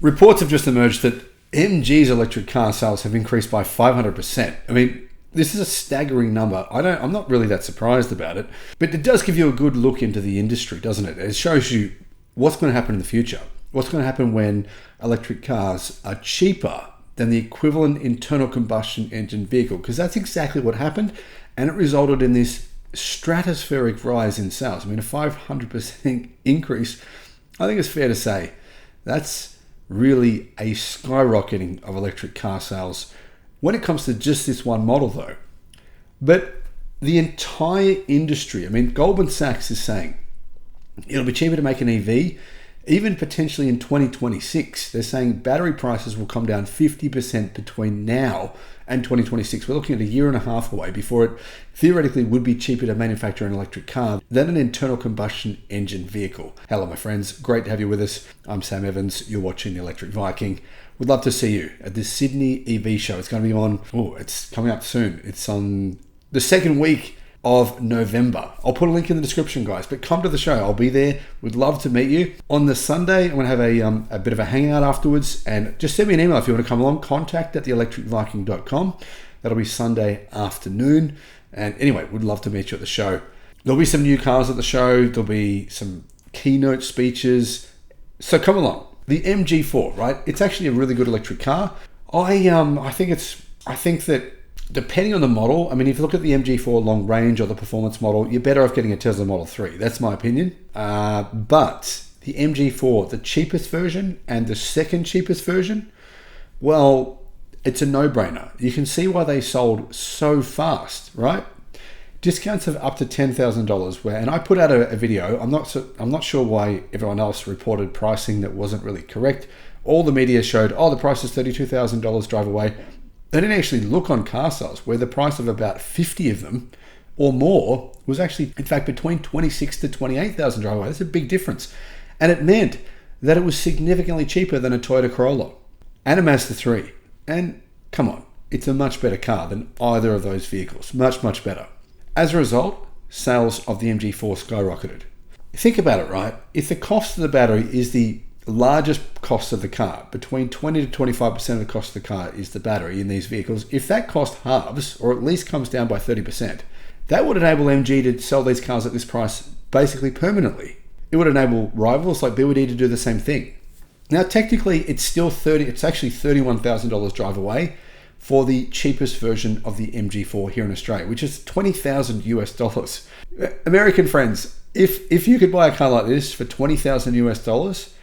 Reports have just emerged that MG's electric car sales have increased by 500%. I mean, this is a staggering number. I'm not really that surprised about it, but it does give you a good look into the industry, doesn't it? It shows you what's going to happen in the future. What's going to happen when electric cars are cheaper than the equivalent internal combustion engine vehicle, because that's exactly what happened, and it resulted in this stratospheric rise in sales. I mean, a 500% increase, I think it's fair to say that's really a skyrocketing of electric car sales when it comes to just this one model though. But the entire industry, I mean, Goldman Sachs is saying it'll be cheaper to make an EV, even potentially in 2026. They're saying battery prices will come down 50% between now and 2026. We're looking at a year and a half away before it theoretically would be cheaper to manufacture an electric car than an internal combustion engine vehicle. Hello, my friends. Great to have you with us. I'm Sam Evans. You're watching The Electric Viking. We'd love to see you at the Sydney EV show. It's going to be on, it's coming up soon. It's on the second week of November. I'll put a link in the description, guys, but come to the show. I'll be there. We'd love to meet you. On the Sunday, I'm going to have a bit of a hangout afterwards, and just send me an email if you want to come along, contact@theelectricviking.com. That'll be Sunday afternoon. And anyway, we'd love to meet you at the show. There'll be some new cars at the show. There'll be some keynote speeches. So come along. The MG4, right? It's actually a really good electric car. I think that depending on the model, I mean, if you look at the MG4 long range or the performance model, you're better off getting a Tesla Model 3. That's my opinion. But the MG4, the cheapest version and the second cheapest version, well, it's a no-brainer. You can see why they sold so fast, right? Discounts of up to $10,000 and I put out a video. I'm not sure why everyone else reported pricing that wasn't really correct. All the media showed, the price is $32,000, drive away. They didn't actually look on car sales where the price of about 50 of them or more was actually, in fact, between $26,000 to $28,000 drive away. That's a big difference. And it meant that it was significantly cheaper than a Toyota Corolla and a Mazda 3. And come on, it's a much better car than either of those vehicles. Much, much better. As a result, sales of the MG4 skyrocketed. Think about it, right? If the cost of the battery is the largest cost of the car, between 20 to 25% of the cost of the car is the battery in these vehicles. If that cost halves, or at least comes down by 30%, that would enable MG to sell these cars at this price basically permanently. It would enable rivals like BYD to do the same thing. Now, technically, it's actually $31,000 drive away for the cheapest version of the MG4 here in Australia, which is $20,000 US. American friends, if you could buy a car like this for $20,000 US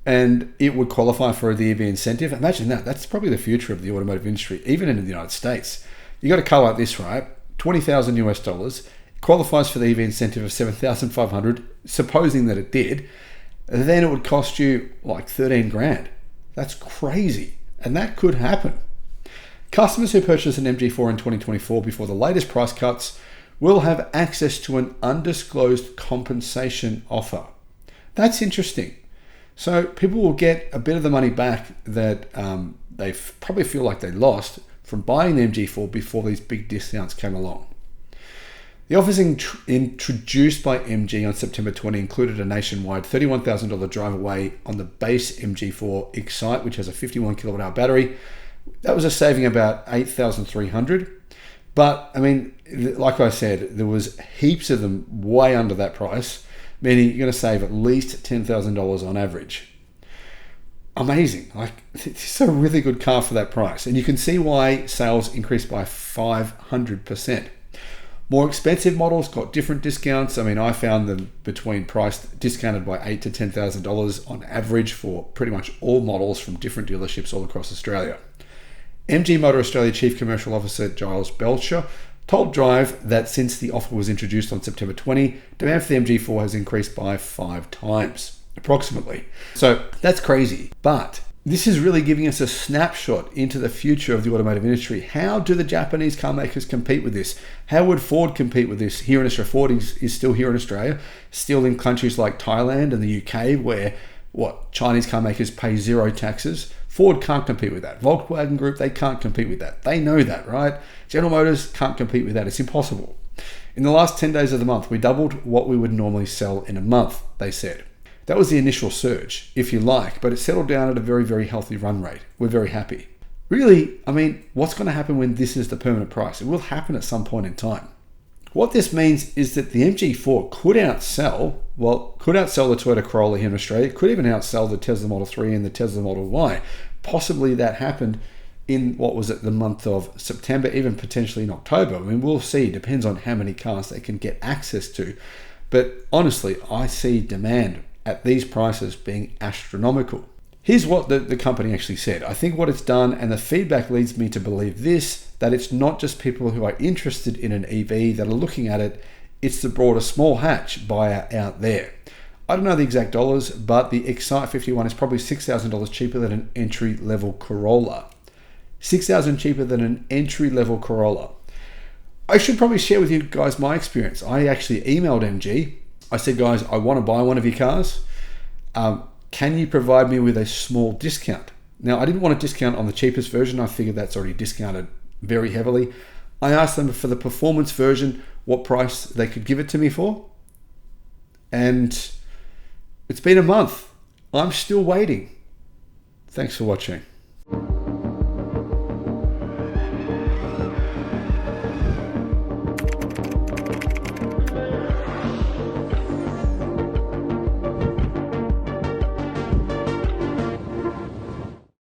and it would qualify for the EV incentive, imagine that. That's probably the future of the automotive industry, even in the United States. You got a car like this, right? $20,000 US, qualifies for the EV incentive of 7,500, supposing that it did, then it would cost you like 13 grand. That's crazy. And that could happen. Customers who purchase an MG4 in 2024 before the latest price cuts will have access to an undisclosed compensation offer. That's interesting. So people will get a bit of the money back that they probably feel like they lost from buying the MG4 before these big discounts came along. The offers introduced by MG on September 20 included a nationwide $31,000 drive away on the base MG4 Excite, which has a 51 kilowatt hour battery. That was a saving about $8,300. But I mean, like I said, there was heaps of them way under that price, meaning you're going to save at least $10,000 on average. Amazing. Like, it's a really good car for that price. And you can see why sales increased by 500%. More expensive models got different discounts. I mean, I found them priced discounted by $8,000 to $10,000 on average for pretty much all models from different dealerships all across Australia. MG Motor Australia Chief Commercial Officer Giles Belcher told Drive that since the offer was introduced on September 20, demand for the MG4 has increased by 5 times, approximately. So that's crazy. But this is really giving us a snapshot into the future of the automotive industry. How do the Japanese car makers compete with this? How would Ford compete with this here in Australia? Ford is still here in Australia, still in countries like Thailand and the UK where Chinese car makers pay zero taxes. Ford can't compete with that. Volkswagen Group, they can't compete with that. They know that, right? General Motors can't compete with that. It's impossible. In the last 10 days of the month, we doubled what we would normally sell in a month, they said. That was the initial surge, if you like, but it settled down at a very, very healthy run rate. We're very happy. Really, I mean, what's going to happen when this is the permanent price? It will happen at some point in time. What this means is that the MG4 could outsell the Toyota Corolla here in Australia, could even outsell the Tesla Model 3 and the Tesla Model Y. Possibly that happened in the month of September, even potentially in October. I mean, we'll see. It depends on how many cars they can get access to. But honestly, I see demand at these prices being astronomical. Here's what the company actually said. I think what it's done, and the feedback leads me to believe this, that it's not just people who are interested in an EV that are looking at it, it's the broader small hatch buyer out there. I don't know the exact dollars, but the Excite 51 is probably $6,000 cheaper than an entry-level Corolla. $6,000 cheaper than an entry-level Corolla. I should probably share with you guys my experience. I actually emailed MG. I said, guys, I want to buy one of your cars. Can you provide me with a small discount? Now, I didn't want a discount on the cheapest version. I figured that's already discounted very heavily. I asked them for the performance version, what price they could give it to me for. And it's been a month. I'm still waiting. Thanks for watching.